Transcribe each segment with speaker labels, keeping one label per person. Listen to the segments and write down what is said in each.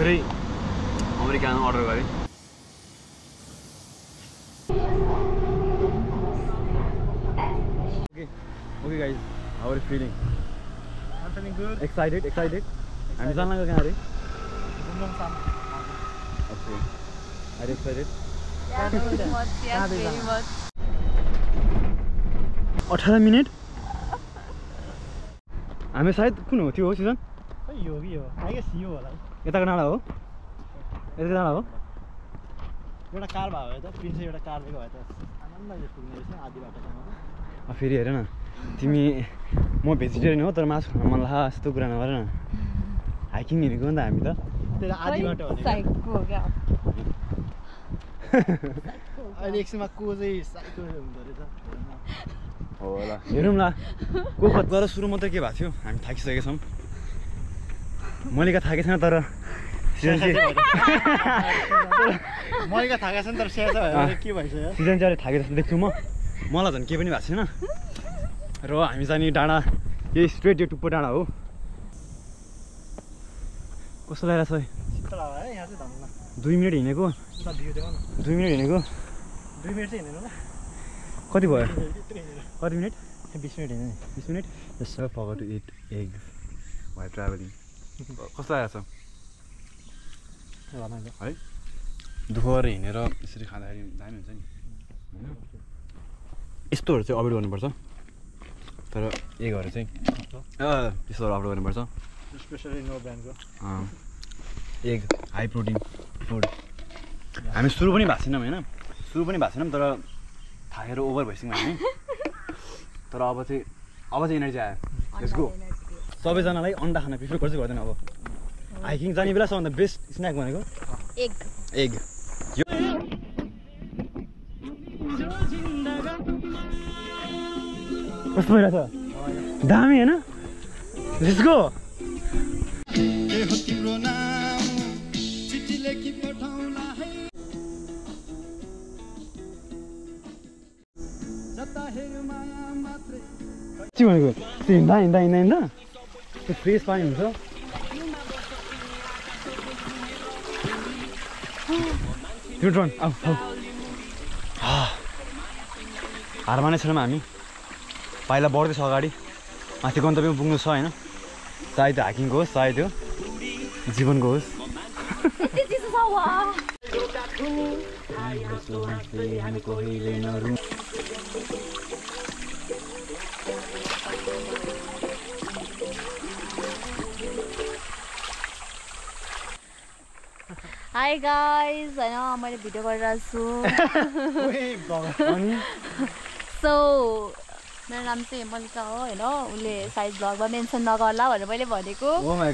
Speaker 1: भर्खरै अमेरिकामा अर्डर गरेँ। Okay guys, how are you feeling?
Speaker 2: I'm feeling good.
Speaker 1: Excited? हामी जान लाग्यो कहाँ अरे? Okay. Are you excited?
Speaker 3: Yeah, very much. Yes, very much.
Speaker 1: 18 minute हामी सायद कुन हो त्यो हो सिजन?
Speaker 2: यो कि हो आई गेस यो होला
Speaker 1: यताको डाँडा हो? यताको डाँडा हो?
Speaker 2: एउटा कार भयो त प्रिन्स एउटा कार दिएको भए त आनन्दले पुग्ने रहेछ आधी बाटोसम्म।
Speaker 1: फेरि हेर न तिमी म भेजिटेरियन हो तर मासु खान मन लाग्छ यस्तो कुरा नगर न। हाइकिङ हिँडेको नि त हामी त
Speaker 2: त्यसले आधी बाटो हो
Speaker 3: क्या
Speaker 2: अहिले एकछिनमा को चाहिँ साइको हुँदो रहेछ
Speaker 1: होला हेरौँ ल को खतबाट सुरु मात्रै के भएको थियो हामी थाकिसकेका छौँ। मैले थाकेको छैन तर सिजन
Speaker 2: मैले थाकेको छैन तर स्याहार भयो के भइसक्यो
Speaker 1: सिजन चाहिँ अलिक थाकेको जस्तो देख्छु मलाई झन् केही पनि भएको छैन। र हामी जाने डाँडा यही स्ट्रेट यो टुप्पो डाँडा हो। कस्तो लागिरहेको छ?
Speaker 2: शीतल हावा है यहाँ चाहिँ धन्न
Speaker 1: 2 मिनट हिँडेको
Speaker 2: उता भ्यू देऊ न
Speaker 1: 2 मिनट हिँडेको
Speaker 2: 2 मिनट चाहिँ हिँडेन ल
Speaker 1: कति भयो? कति मिनट?
Speaker 2: 20 मिनट हिँड्यो नि
Speaker 1: 20 मिनट। Just forgot to eat egg while travelling. कस्तो लागेको छ है? दुःख गरेर हिँडेर यसरी खाँदाखेरि दामी हुन्छ नि होइन? यस्तोहरू चाहिँ अभोइड गर्नुपर्छ तर एगहरू चाहिँ त्यस्तोहरू अभोइड गर्नुपर्छ।
Speaker 2: स्पेसली नो ब्रान्डको
Speaker 1: एग हाई प्रोटिन फुड। हामी सुरु पनि भएको छैनौँ होइन? सुरु पनि भएको छैनौँ तर थाकेर ओभर भइसक्यौँ हामी। तर अब चाहिँ एनर्जी आयो। Let's go. सबैजनालाई अन्डा खान प्रिफर गर्छ गर्दैन? अब हाइकिङ जाने बेला सबभन्दा बेस्ट स्न्याक भनेको एग। कस्तो भइरहेछ? दामी होइन? Let's go. के भनेको हिँड्दा हिँड्दा हिँड्दा हिँड्दा त्यो फ्रेस पानी हुन्छ। त्यो ड्रन आऊ हार माने छैनौँ हामी। पाइला बढ्दैछ अगाडि माथि गन्तव्यमा पुग्नु छ होइन? चाहे त्यो हाइकिङको होस् चाहे त्यो जीवनको होस्।
Speaker 3: हाई गाइज होइन मैले भिडियो गरिरहेको छु। सो मेरो नाम चाहिँ मल्लिका हो होइन? उसले साइड ब्लगमा मेन्सन नगर्ला भनेर मैले भनेको।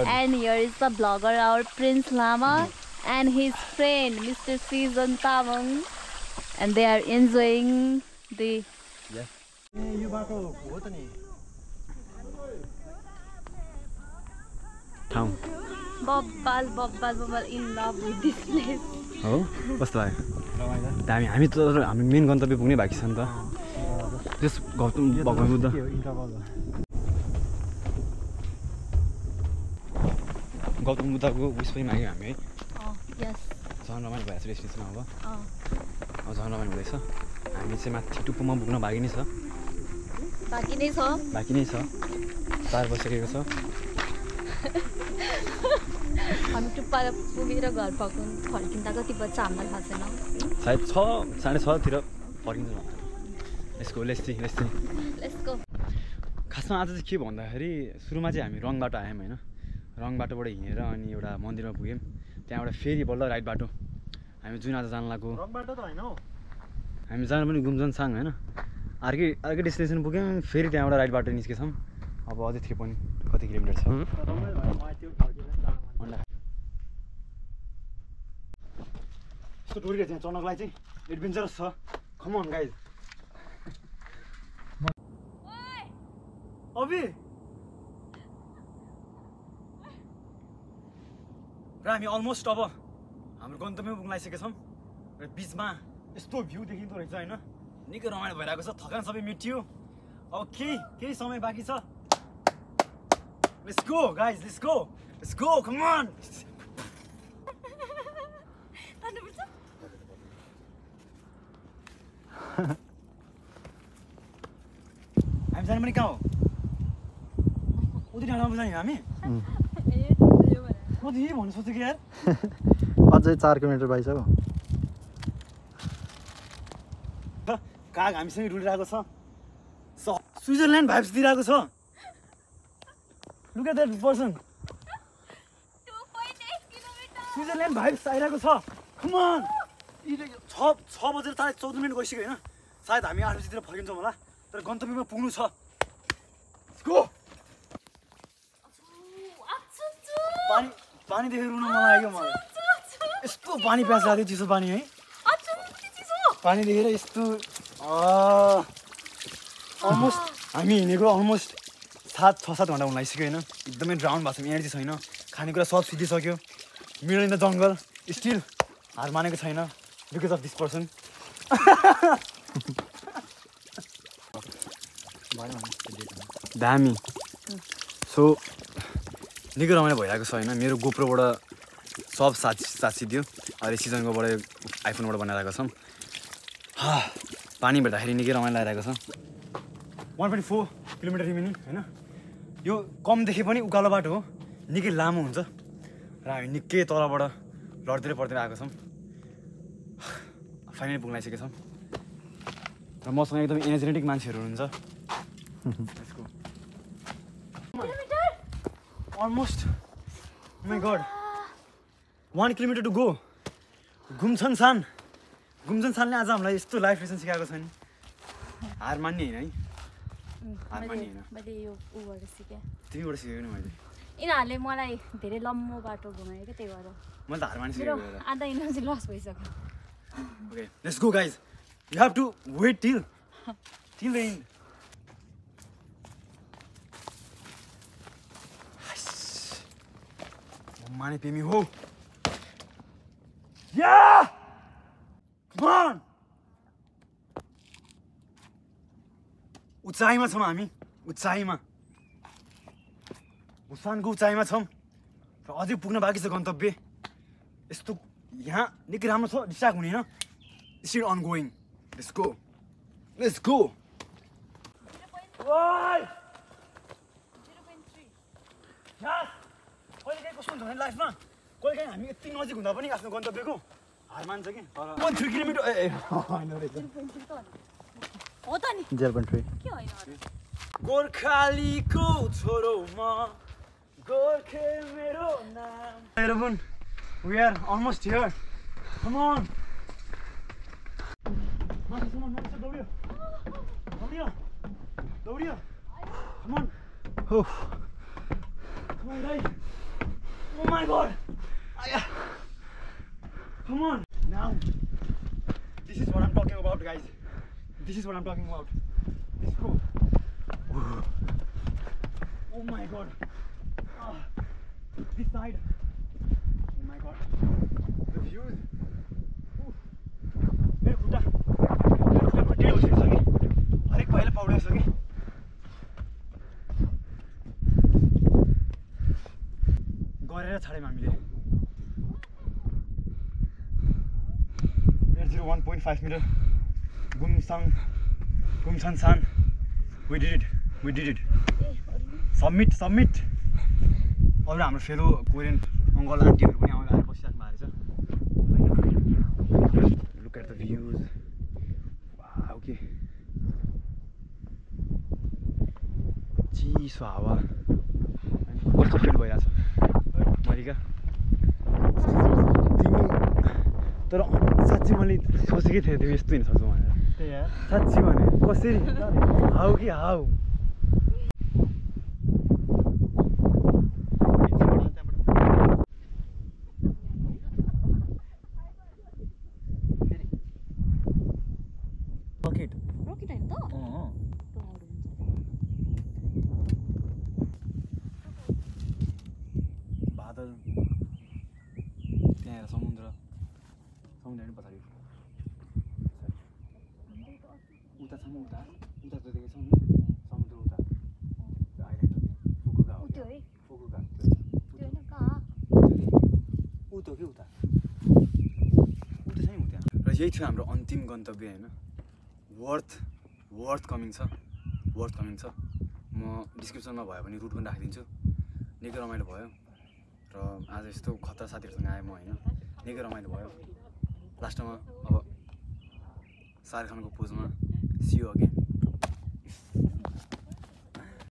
Speaker 3: And here is the blogger our Prince Lama and his friend mister Sijan Tamang and they are enjoying the
Speaker 2: यो बाटो हो त नि
Speaker 1: ठाउँ
Speaker 3: बब्बाल in love with this place
Speaker 1: हो। कस्तो लाग्यो? दामी। हामी त हामी मेन गन्तव्य पुग्ने बाँकी छ नि त। त्यस गौतम भगवान बुद्ध गौतम बुद्धको उस पनि माग्यौँ हामी है? झन् रमाइलो भइरहेको छ डेस्टिनेसनमा। अब झन् रमाइलो हुँदैछ। हामी चाहिँ माथि टुप्पोमा पुग्न बाँकी नै छ। बाँकी नै छ 4 बजिसकेको छ।
Speaker 3: हामी टुप्पा पुगेर घर फर्किँदा कति बज्छ हामीलाई थाहा छैन।
Speaker 1: सायद 6 साढे 6तिर फर्किन्छ। यसको लेट्स सी। खासमा आज चाहिँ के भन्दाखेरि सुरुमा चाहिँ हामी रङ बाटो आयौँ होइन? रङ बाटोबाट हिँडेर अनि एउटा मन्दिरमा पुग्यौँ। त्यहाँबाट फेरि बल्ल राइट बाटो हामी जुन आज जान लाग्यो। हामी जानु पनि गुम्जनसाङ होइन? अर्कै डेस्टिनेसन पुग्यौँ फेरि त्यहाँबाट राइट बाटो निस्केछौँ। अब अझै 3 point कति किलोमिटर छ। यस्तो डोरी चाहिँ चढ्नको लागि चाहिँ एडभेन्चरस छ। कम अन गाइज। अबि र हामी अलमोस्ट अब हाम्रो गन्तव्यमा पुग्न आइसकेका छौँ र बिचमा यस्तो भ्यू देखिँदो रहेछ होइन? निकै रमाइलो भइरहेको छ। थकान सबै मेटियो। अब केही समय बाँकी छ। Let's go guys, let's go come on. हामी जाने पनि कहाँ हो उति डाँडामा जाने हामी कति भन्नु सोचेको यार
Speaker 2: अझै 4 किलोमिटर बाइक छ
Speaker 1: काग हामीसँगै डुलिरहेको छ स्विजरल्यान्ड भाइब्स दिइरहेको छ look at that person Switzerland vibes आइरहेको छ कम अन 6 बजेर त 14 मिनट गइसक्यो होइन सायद हामी 8 बजीतिर फर्किन्छौँ होला तर गन्तव्यमा पुग्नु छ गो पानी देखेर रुन मन लाग्यो मलाई यस्तो पानी प्यास लाग्यो चिसो पानी है पानी देखेर यस्तो अलमोस्ट हामी हिँडेको अलमोस्ट 6-7 घन्टा हुन लागिसक्यो होइन एकदमै ड्राउन भएको छ एनर्जी छैन खानेकुरा सब सिद्धिसक्यो middle in the jungle still हार मानेको छैन बिकज अफ दिस पर्सन दामी सो निकै रमाइलो भइरहेको छ होइन मेरो गोप्रोबाट सब साथ सिद्धियो अहिले सिजनकोबाट आइफोनबाट बनाइरहेको छौँ पानी भेट्दाखेरि निकै रमाइलो लागिरहेको छ 1.4 किलोमिटर रिमेनिङ होइन यो कम देखे पनि उकालो बाटो हो निकै लामो हुन्छ र हामी निकै तलबाट लड्दै पढ्दै आएको छौँ फाइनली पुग्न आइसकेको छौँ र मसँग एकदमै एनर्जेटिक मान्छेहरू हुनुहुन्छ almost my god 1 kilometre to go घुम्छन् सानले आज हामीलाई यस्तो लाइफ लेसन सिकाएको छ नि हार मान्ने होइन है हार मान्ने होइन
Speaker 3: मैले यो उबाट सिकेँ
Speaker 1: त्यहीबाट सिकेको नि मैले
Speaker 3: यिनीहरूले मलाई धेरै लम्बो बाटो घुमायो क्या त्यही भएर
Speaker 1: मैले त हार
Speaker 3: मेरो
Speaker 1: मानिसकेको
Speaker 3: आधा इनर्जी लस भइसक्यो
Speaker 1: Okay, let's go guys. You have to wait till the end. Money pay me ho. Yeah! Come on! उचाइमा छौँ हामी उचाइमा उसानको उचाइमा छौँ र अझै पुग्न बाँकी छ गन्तव्य यस्तो यहाँ निकै राम्रो छ डिस्ट्र्याक्ट हुने होइन still on going let's go Let's go. Why? 0.3. Yes. कहिले काहीँ कस्तो हुन्छ भने लाइफमा कहिले काहीँ हामी यति नजिक हुँदा पनि आफ्नो गन्तव्यको हार मान्छ कि 1.3 किलोमिटर ए हैन रहेछ
Speaker 3: 0.3 त हो त नि
Speaker 2: 0.3
Speaker 3: के होइन
Speaker 1: गोर्खालीको छोरो म गोर्खे मेरो नाम everyone we are almost here come on Doriya come on
Speaker 2: oh
Speaker 1: come on guys oh my god come on now this is what I'm talking about guys this is what I'm talking about let's go oh my god this side oh my god the views मेरो खुट्टा टेढो भइसक्यो कि हरेक पाइला पौडिरहेछ कि गरेर छाड्यौँ हामीले 1.5 metre गुमसनसान we did it submit अरू हाम्रो फेलो कोरियन अङ्कल आन्टीहरू पनि आएर बसिराख्नु भएको रहेछ look at the views wow okay चिसो हावा कस्तो फिल भइरहेछ मरिका तिमी तर साँच्ची मैले सोचेकै थिएँ तिमी यस्तो हिँड्न सक्छौ भनेर
Speaker 2: त्यही यार
Speaker 1: साँच्ची भने कसरी हाउ कि हाउ
Speaker 3: रकेट हैन त
Speaker 1: बादल त्यहाँ समुद्र पनि पछाडि उता छ उता उता त देखेको छौ नि समुद्र उता त्यो आइल्यान्ड फुकुगा हो
Speaker 3: त्यो है
Speaker 1: फुकुगा
Speaker 3: त्यो हैन कहाँ
Speaker 1: उता के उता उता छ नि उता र यही थियो हाम्रो अन्तिम गन्तव्य हैन वर्थ कमिङ छ वर्थ कमिङ छ। म डिस्क्रिप्सनमा भयो भने रुट पनि राखिदिन्छु। निकै रमाइलो भयो र आज यस्तो खतरा साथीहरूसँग आएँ म होइन, निकै रमाइलो भयो। लास्टमा अब शाहरुख खानको पोजमा सी यू अगेन।